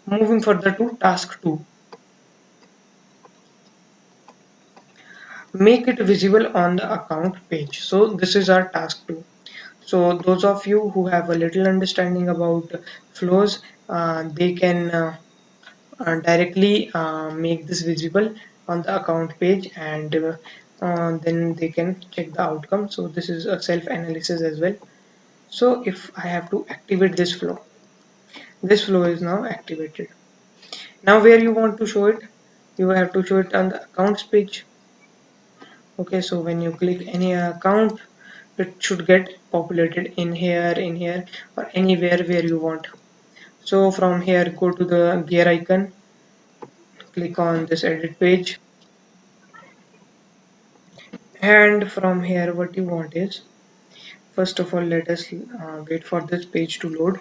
Moving further to task 2, make it visible on the account page. So this is our task 2. So those of you who have a little understanding about flows, they can directly make this visible on the account page, and then they can check the outcome. So this is a self-analysis as well. So if I have to activate this flow is now activated. Now where you want to show it, you have to show it on the accounts page. Okay, so when you click any account, it should get populated in here, or anywhere where you want. So from here, go to the gear icon, click on this edit page, and from here what you want is, first of all, let us wait for this page to load.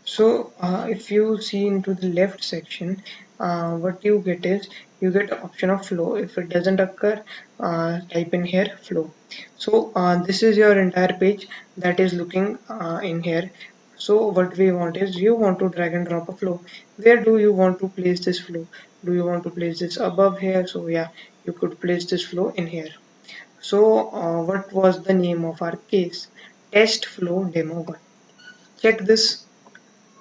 So if you see into the left section, what you get is, you get option of flow. If it doesn't occur, type in here flow. So this is your entire page that is looking in here. So what we want is, you want to drag and drop a flow. Where do you want to place this flow? Do you want to place this above here? So yeah, you could place this flow in here. So what was the name of our case? Test flow demo 1. Check this,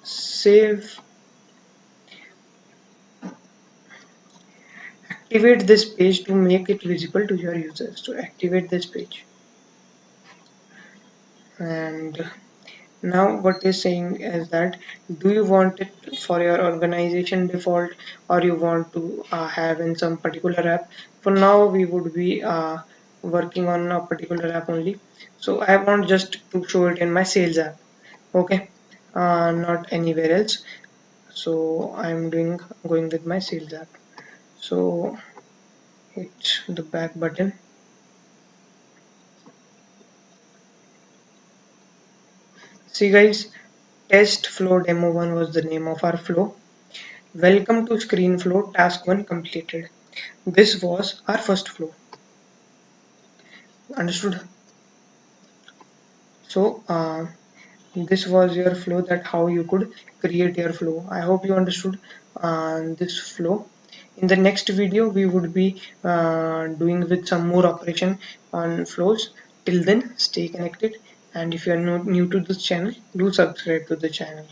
save, activate this page to make it visible to your users. So activate this page, and now what is saying is that, do you want it for your organization default, or you want to have in some particular app? For now we would be working on a particular app only. So I want just to show it in my sales app. Okay, not anywhere else. So I'm going with my sales app. So hit the back button. See guys, test flow demo 1 was the name of our flow. Welcome to screen flow task 1 completed. This was our first flow. Understood? So this was your flow, that how you could create your flow. I hope you understood this flow. In the next video we would be doing with some more operation on flows. Till then, stay connected, and if you are new to this channel, do subscribe to the channel.